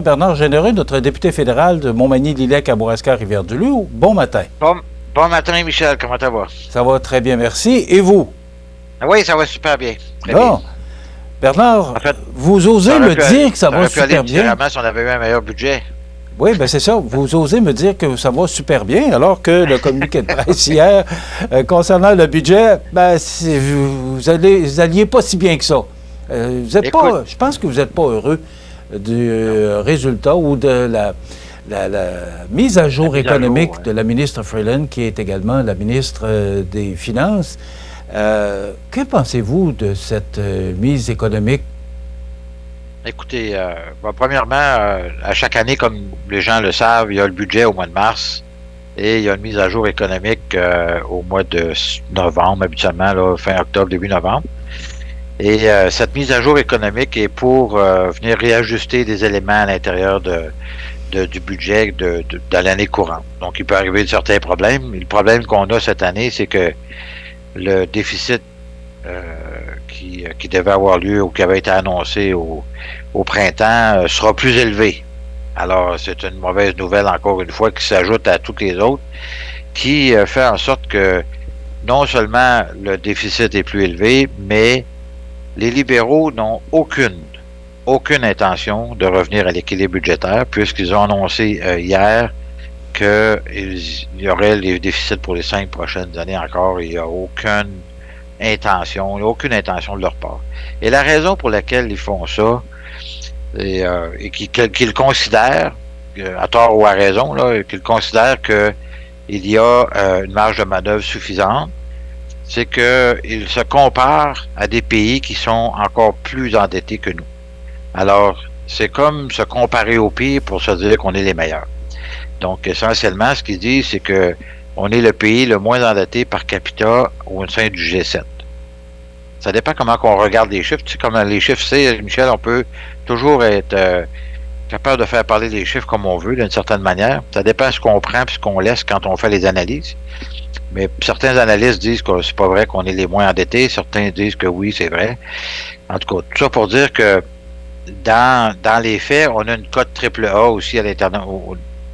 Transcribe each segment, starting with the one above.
Bernard Généreux, notre député fédéral de Montmagny-Lillet-Kamouraska-Rivière-du-Loup. Bon matin. Bon matin, Michel. Comment ça va? Ça va très bien, merci. Et vous? Oui, ça va super bien. Très bon. bien. Bernard, en fait, vous osez me dire que ça va super bien? Si on avait eu un meilleur budget. Oui, bien c'est ça. Vous osez me dire que ça va super bien, alors que le communiqué de presse hier, concernant le budget, ben, vous alliez pas si bien que ça. Je pense que vous n'êtes pas heureux du résultat ou de la mise à jour économique de la ministre Freeland, qui est également la ministre des Finances. Que pensez-vous de cette mise économique? Écoutez, premièrement, à chaque année, comme les gens le savent, il y a le budget au mois de mars et il y a une mise à jour économique au mois de novembre, habituellement, là, fin octobre, début novembre. Et cette mise à jour économique est pour venir réajuster des éléments à l'intérieur du budget de l'année courante. Donc, il peut arriver certains problèmes. Et le problème qu'on a cette année, c'est que le déficit qui devait avoir lieu ou qui avait été annoncé au printemps sera plus élevé. Alors, c'est une mauvaise nouvelle, encore une fois, qui s'ajoute à toutes les autres, qui fait en sorte que non seulement le déficit est plus élevé, mais les libéraux n'ont aucune intention de revenir à l'équilibre budgétaire, puisqu'ils ont annoncé hier qu'il y aurait les déficits pour les 5 prochaines années encore. Il n'y a aucune intention de leur part. Et la raison pour laquelle ils font ça, et qu'ils considèrent, à tort ou à raison, qu'ils considèrent qu'il y a une marge de manœuvre suffisante, c'est qu'ils se comparent à des pays qui sont encore plus endettés que nous. Alors, c'est comme se comparer aux pays pour se dire qu'on est les meilleurs. Donc, essentiellement, ce qu'ils disent, c'est que on est le pays le moins endetté par capita au sein du G7. Ça dépend comment on regarde les chiffres. Tu sais, comme les chiffres, c'est, Michel, on peut toujours être capable de faire parler les chiffres comme on veut, d'une certaine manière. Ça dépend de ce qu'on prend et ce qu'on laisse quand on fait les analyses. Mais certains analystes disent que c'est pas vrai qu'on est les moins endettés. Certains disent que oui, c'est vrai. En tout cas, tout ça pour dire que dans les faits, on a une cote AAA aussi à l'intérieur,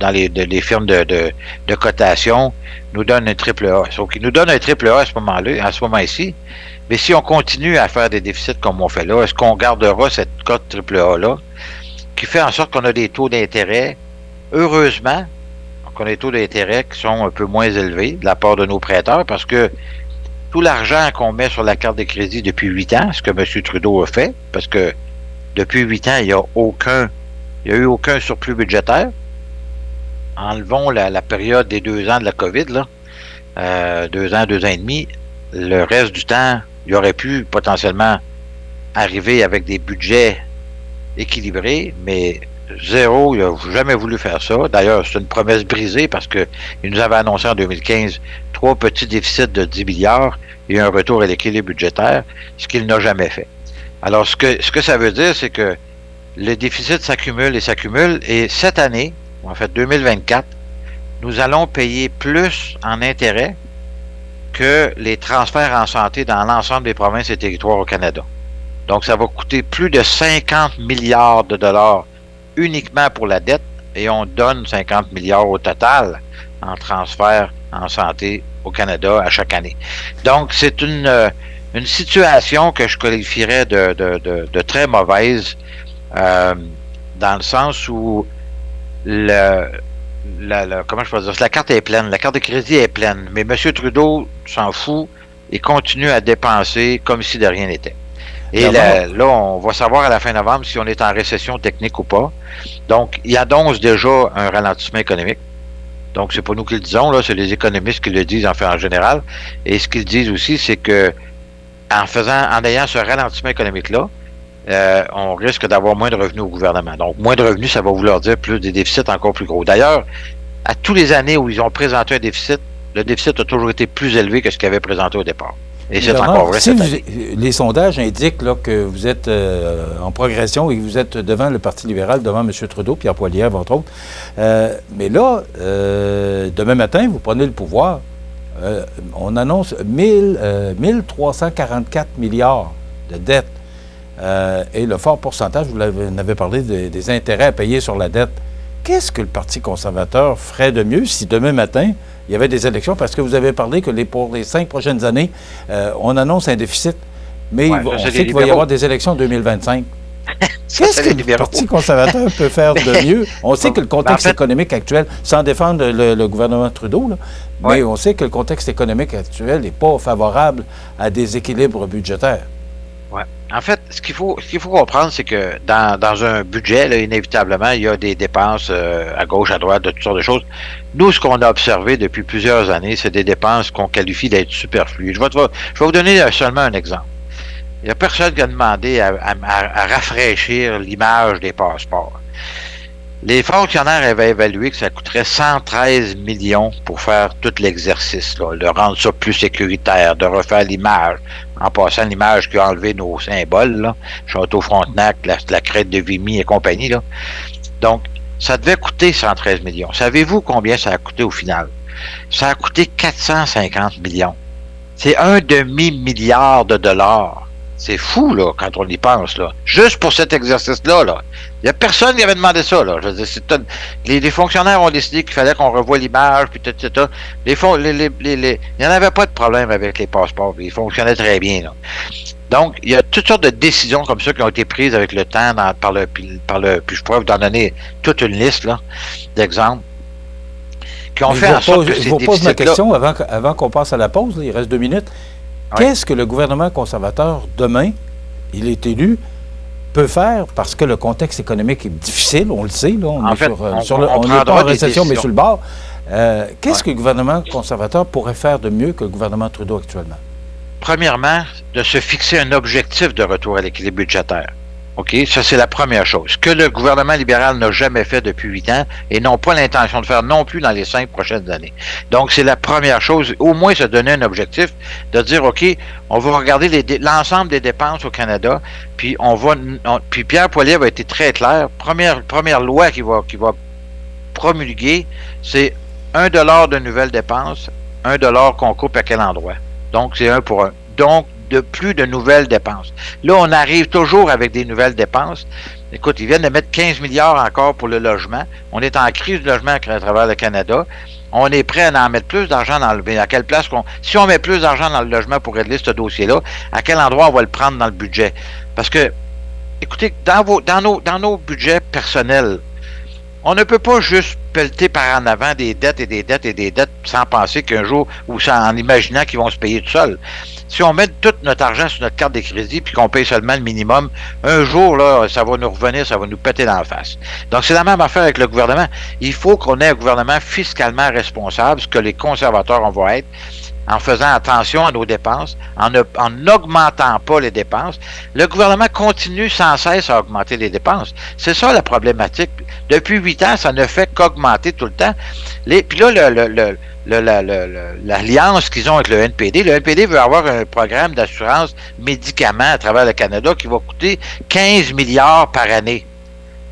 dans les firmes de cotation, nous donnent un AAA. Donc, ils nous donnent un AAA à ce moment-ci. Mais si on continue à faire des déficits comme on fait là, est-ce qu'on gardera cette cote AAA-là, qui fait en sorte qu'on a des taux d'intérêt, heureusement, qu'on a des taux d'intérêt qui sont un peu moins élevés de la part de nos prêteurs, parce que tout l'argent qu'on met sur la carte de crédit depuis 8 ans, ce que M. Trudeau a fait, parce que depuis 8 ans, il n'y a eu aucun surplus budgétaire. Enlevons la période des 2 ans de la COVID, 2 ans et demi, le reste du temps, il aurait pu potentiellement arriver avec des budgets équilibrés, mais zéro, il n'a jamais voulu faire ça. D'ailleurs, c'est une promesse brisée parce qu'il nous avait annoncé en 2015 3 petits déficits de 10 milliards et un retour à l'équilibre budgétaire, ce qu'il n'a jamais fait. Alors, ce que ça veut dire, c'est que le déficit s'accumule et cette année, en fait 2024, nous allons payer plus en intérêts que les transferts en santé dans l'ensemble des provinces et territoires au Canada. Donc, ça va coûter plus de 50 milliards de dollars uniquement pour la dette et on donne 50 milliards au total en transferts en santé au Canada à chaque année. Donc, c'est une situation que je qualifierais de très mauvaise dans le sens où comment je peux dire, la carte est pleine, la carte de crédit est pleine, mais M. Trudeau s'en fout et continue à dépenser comme si de rien n'était. Et là, on va savoir à la fin novembre si on est en récession technique ou pas. Donc, il annonce déjà un ralentissement économique. Donc, c'est pas nous qui le disons, là, c'est les économistes qui le disent en général. Et ce qu'ils disent aussi, c'est que en ayant ce ralentissement économique-là, on risque d'avoir moins de revenus au gouvernement. Donc, moins de revenus, ça va vouloir dire plus des déficits encore plus gros. D'ailleurs, à toutes les années où ils ont présenté un déficit, le déficit a toujours été plus élevé que ce qu'ils avaient présenté au départ. Et c'est encore vrai cette année. Les sondages indiquent là, que vous êtes en progression et que vous êtes devant le Parti libéral, devant M. Trudeau, Pierre Poilievre, entre autres. Mais là, demain matin, vous prenez le pouvoir. On annonce 1344 milliards de dettes. et le fort pourcentage, vous avez parlé des intérêts à payer sur la dette. Qu'est-ce que le Parti conservateur ferait de mieux si demain matin, il y avait des élections? Parce que vous avez parlé que pour les 5 prochaines années, on annonce un déficit, mais on sait qu'il va y avoir des élections en 2025. Qu'est-ce que le Parti conservateur peut faire de mieux? On sait que le contexte économique actuel, sans défendre le gouvernement Trudeau, là, mais on sait que le contexte économique actuel n'est pas favorable à des équilibres budgétaires. Ouais. En fait, ce qu'il faut comprendre, c'est que dans un budget, là, inévitablement, il y a des dépenses à gauche, à droite, de toutes sortes de choses. Nous, ce qu'on a observé depuis plusieurs années, c'est des dépenses qu'on qualifie d'être superflues. Je vais vous donner seulement un exemple. Il n'y a personne qui a demandé à rafraîchir l'image des passeports. Les fonctionnaires avaient évalué que ça coûterait 113 millions pour faire tout l'exercice, là, de rendre ça plus sécuritaire, de refaire l'image, en passant l'image qui a enlevé nos symboles, là, Château-Frontenac, la crête de Vimy et compagnie. Là. Donc, ça devait coûter 113 millions. Savez-vous combien ça a coûté au final? Ça a coûté 450 millions. C'est un demi-milliard de dollars. C'est fou, là, quand on y pense, là. Juste pour cet exercice-là, là. Il n'y a personne qui avait demandé ça, là. Je veux dire, les fonctionnaires ont décidé qu'il fallait qu'on revoie l'image, puis tout, etc. Il n'y en avait pas de problème avec les passeports, ils fonctionnaient très bien, là. Donc, il y a toutes sortes de décisions comme ça qui ont été prises avec le temps puis je pourrais vous en donner toute une liste, là, d'exemples, qui ont fait en sorte que ces déficits-là... Je vous pose ma question avant qu'on passe à la pause, là, il reste 2 minutes. Qu'est-ce que le gouvernement conservateur, demain, il est élu, peut faire, parce que le contexte économique est difficile, on le sait, là, on n'est pas en récession, mais sur le bord. Qu'est-ce que le gouvernement conservateur pourrait faire de mieux que le gouvernement Trudeau actuellement? Premièrement, de se fixer un objectif de retour à l'équilibre budgétaire. OK? Ça, c'est la première chose. Ce que le gouvernement libéral n'a jamais fait depuis 8 ans et n'ont pas l'intention de faire non plus dans les 5 prochaines années. Donc, c'est la première chose. Au moins, se donner un objectif de dire, OK, on va regarder l'ensemble des dépenses au Canada, puis puis Pierre Poilievre a été très clair. Première loi qu'il va promulguer, c'est 1 $ de nouvelles dépenses, 1 $ qu'on coupe à quel endroit. Donc, c'est 1 pour 1. Donc, de plus de nouvelles dépenses. Là, on arrive toujours avec des nouvelles dépenses. Écoute, ils viennent de mettre 15 milliards encore pour le logement. On est en crise de logement à travers le Canada. On est prêt à en mettre plus d'argent dans le... À quelle place si on met plus d'argent dans le logement pour régler ce dossier-là, à quel endroit on va le prendre dans le budget? Parce que, écoutez, dans nos budgets personnels, on ne peut pas juste pelleter par en avant des dettes et des dettes et des dettes sans penser qu'un jour, ou en imaginant qu'ils vont se payer tout seuls. Si on met tout notre argent sur notre carte de crédit puis qu'on paye seulement le minimum, un jour, là, ça va nous revenir, ça va nous péter dans la face. Donc, c'est la même affaire avec le gouvernement. Il faut qu'on ait un gouvernement fiscalement responsable, ce que les conservateurs, on va être, en faisant attention à nos dépenses, en n'augmentant pas les dépenses. Le gouvernement continue sans cesse à augmenter les dépenses. C'est ça la problématique. Depuis 8 ans, ça ne fait qu'augmenter tout le temps. Puis là, l'alliance qu'ils ont avec le NPD, le NPD veut avoir un programme d'assurance médicaments à travers le Canada qui va coûter 15 milliards par année.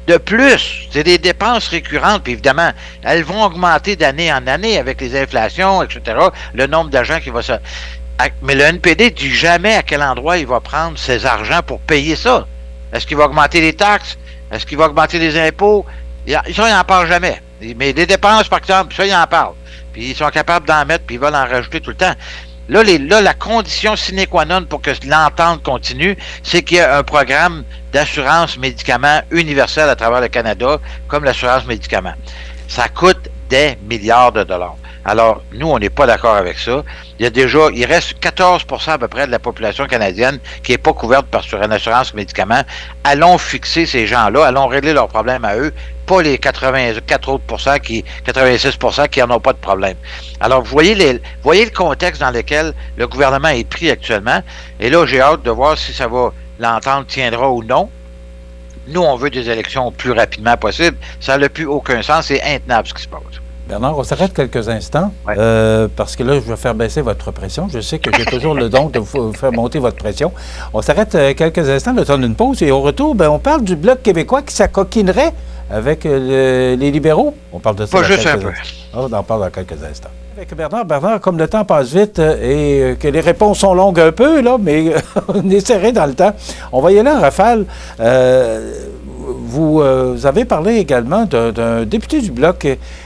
De plus, c'est des dépenses récurrentes, puis évidemment, elles vont augmenter d'année en année avec les inflations, etc., le nombre d'agents qui va se... Mais le NPD ne dit jamais à quel endroit il va prendre ses argents pour payer ça. Est-ce qu'il va augmenter les taxes? Est-ce qu'il va augmenter les impôts? Ça, il n'en parle jamais. Mais les dépenses, par exemple, ça, il en parle. Puis ils sont capables d'en mettre, puis ils veulent en rajouter tout le temps. Là, la condition sine qua non pour que l'entente continue, c'est qu'il y a un programme d'assurance médicaments universel à travers le Canada, comme l'assurance médicaments. Ça coûte des milliards de dollars. Alors, nous, on n'est pas d'accord avec ça. Il reste 14% à peu près de la population canadienne qui n'est pas couverte par une assurance médicaments. Allons fixer ces gens-là, allons régler leurs problèmes à eux, pas les 84 autres 86% qui n'en ont pas de problème. Alors, vous voyez le contexte dans lequel le gouvernement est pris actuellement. Et là, j'ai hâte de voir si l'entente tiendra ou non. Nous, on veut des élections le plus rapidement possible. Ça n'a plus aucun sens. C'est intenable ce qui se passe. Bernard, on s'arrête quelques instants, ouais. Parce que là, je vais faire baisser votre pression. Je sais que j'ai toujours le don de vous faire monter votre pression. On s'arrête quelques instants, le temps d'une pause, et au retour, on parle du Bloc québécois qui s'acoquinerait avec les libéraux. On parle de ça. Pas juste un peu. On en parle dans quelques instants. Avec Bernard, comme le temps passe vite et que les réponses sont longues un peu, là, mais on est serré dans le temps. On va y aller en rafale. Vous avez parlé également d'un député du Bloc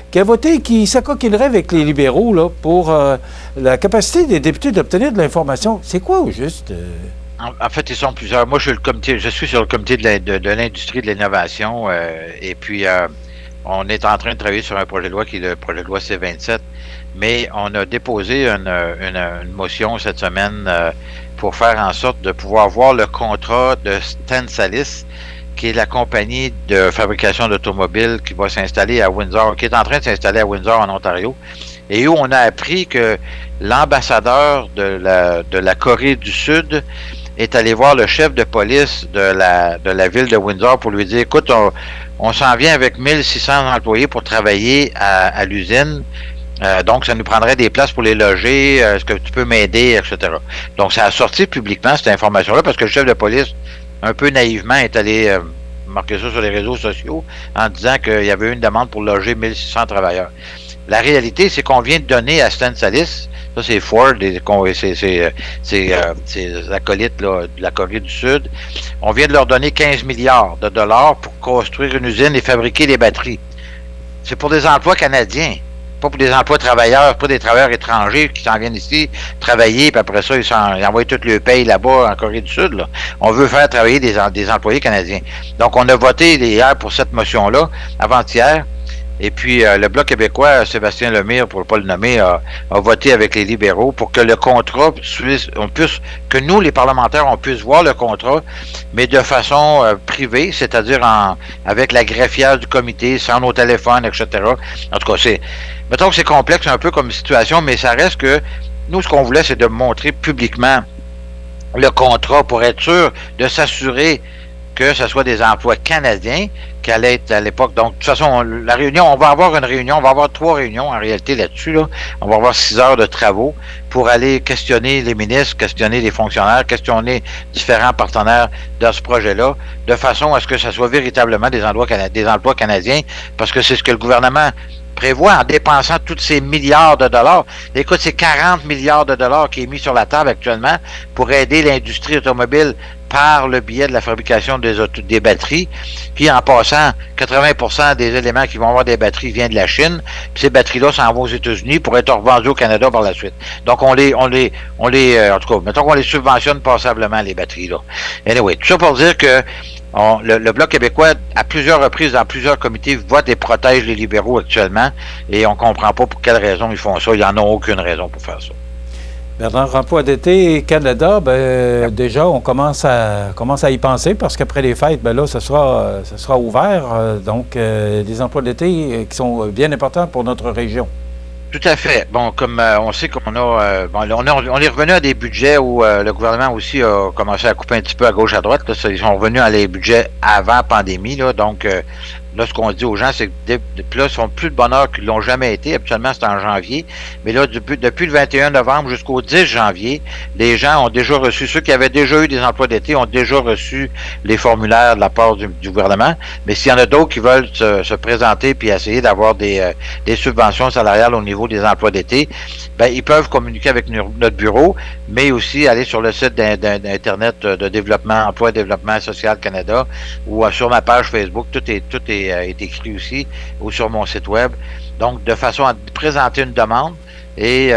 qui a voté, qui s'acoquinerait avec les libéraux là, pour la capacité des députés d'obtenir de l'information. C'est quoi au juste? En fait, ils sont plusieurs. Moi, je suis sur le comité de l'industrie de l'innovation et puis on est en train de travailler sur un projet de loi qui est le projet de loi C-27, mais on a déposé une motion cette semaine pour faire en sorte de pouvoir voir le contrat de Stensalis, qui est la compagnie de fabrication d'automobiles qui va s'installer à Windsor, qui est en train de s'installer à Windsor en Ontario, et où on a appris que l'ambassadeur de la Corée du Sud est allé voir le chef de police de la ville de Windsor pour lui dire, écoute, on s'en vient avec 1600 employés pour travailler à l'usine. Donc, ça nous prendrait des places pour les loger. Est-ce que tu peux m'aider, etc. Donc, ça a sorti publiquement, cette information-là, parce que le chef de police, un peu naïvement, est allé marquer ça sur les réseaux sociaux en disant qu'il y avait eu une demande pour loger 1600 travailleurs. La réalité, c'est qu'on vient de donner à Stensalis, ça c'est Ford, c'est acolytes là, de la Corée du Sud, on vient de leur donner 15 milliards de dollars pour construire une usine et fabriquer des batteries. C'est pour des emplois canadiens, pas pour des emplois travailleurs, pas des travailleurs étrangers qui s'en viennent ici travailler, puis après ça, ils envoient toute le paye là-bas en Corée du Sud. Là. On veut faire travailler des employés canadiens. Donc, on a voté hier pour cette motion-là, avant-hier. Et puis, le Bloc québécois, Sébastien Lemire, pour ne pas le nommer, a voté avec les libéraux pour que le contrat que nous, les parlementaires, on puisse voir le contrat, mais de façon privée, c'est-à-dire avec la greffière du comité, sans nos téléphones, etc. En tout cas, mettons que c'est complexe un peu comme situation, mais ça reste que nous, ce qu'on voulait, c'est de montrer publiquement le contrat pour être sûr de s'assurer que ce soit des emplois canadiens qui allaient être à l'époque. Donc, de toute façon, la réunion, on va avoir une réunion, on va avoir 3 réunions en réalité là-dessus. Là. On va avoir 6 heures de travaux pour aller questionner les ministres, questionner les fonctionnaires, questionner différents partenaires dans ce projet-là, de façon à ce que ce soit véritablement des emplois canadiens, parce que c'est ce que le gouvernement prévoit en dépensant tous ces milliards de dollars. Écoute, c'est 40 milliards de dollars qui est mis sur la table actuellement pour aider l'industrie automobile par le biais de la fabrication des batteries. Puis en passant, 80% des éléments qui vont avoir des batteries viennent de la Chine. Puis ces batteries-là s'en vont aux États-Unis pour être revendues au Canada par la suite. Donc en tout cas, mettons qu'on les subventionne passablement, les batteries-là. Anyway, tout ça pour dire que le Bloc québécois, à plusieurs reprises, dans plusieurs comités, vote et protège les libéraux actuellement, et on ne comprend pas pour quelles raisons ils font ça. Ils n'en ont aucune raison pour faire ça. Bernard, Emploi d'été Canada, déjà, on commence à y penser, parce qu'après les fêtes, là, ce sera ouvert. Donc, des emplois d'été qui sont bien importants pour notre région. Tout à fait. Bon, comme on sait qu'on on est revenu à des budgets où le gouvernement aussi a commencé à couper un petit peu à gauche, à droite. Là, ils sont revenus à les budgets avant pandémie. Là, donc, là, ce qu'on dit aux gens, c'est que là, ils sont plus de bonheur qu'ils l'ont jamais été. Habituellement, c'est en janvier. Mais là, depuis le 21 novembre jusqu'au 10 janvier, les gens ont déjà reçu, ceux qui avaient déjà eu des emplois d'été ont déjà reçu les formulaires de la part du gouvernement. Mais s'il y en a d'autres qui veulent se présenter puis essayer d'avoir des subventions salariales au niveau des emplois d'été, ils peuvent communiquer avec notre bureau, mais aussi aller sur le site d'Internet de développement, Emploi et Développement Social Canada, ou sur ma page Facebook, tout est écrit aussi, ou sur mon site web. Donc, de façon à présenter une demande, et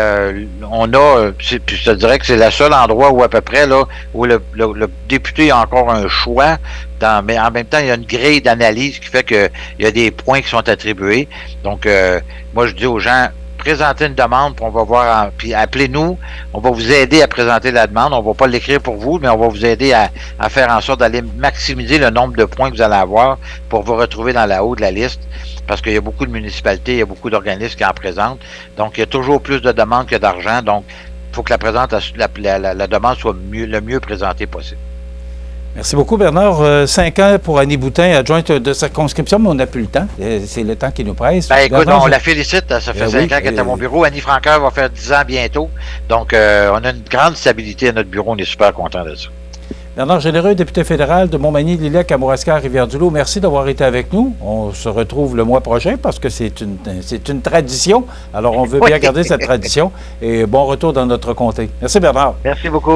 puis je te dirais que c'est le seul endroit où à peu près, là, où le député a encore un choix, mais en même temps, il y a une grille d'analyse qui fait qu'il y a des points qui sont attribués. Donc, moi, je dis aux gens, présenter une demande, puis on va voir, puis appelez-nous, on va vous aider à présenter la demande, on va pas l'écrire pour vous, mais on va vous aider à faire en sorte d'aller maximiser le nombre de points que vous allez avoir pour vous retrouver dans la haut de la liste, parce qu'il y a beaucoup de municipalités, il y a beaucoup d'organismes qui en présentent, donc il y a toujours plus de demandes que d'argent, donc il faut que la demande soit le mieux présentée possible. Merci beaucoup, Bernard. 5 ans pour Annie Boutin, adjointe de circonscription, mais on n'a plus le temps. C'est le temps qui nous presse. Écoute, Bernard, on la félicite. Ça fait 5 ans qu'elle est à mon bureau. Annie Franqueur va faire 10 ans bientôt. Donc, on a une grande stabilité à notre bureau. On est super contents de ça. Bernard Généreux, député fédéral de Montmagny, Lillec, Kamouraska, Rivière-du-Loup, merci d'avoir été avec nous. On se retrouve le mois prochain parce que c'est une tradition. Alors, on veut bien garder cette tradition et bon retour dans notre comté. Merci, Bernard. Merci beaucoup.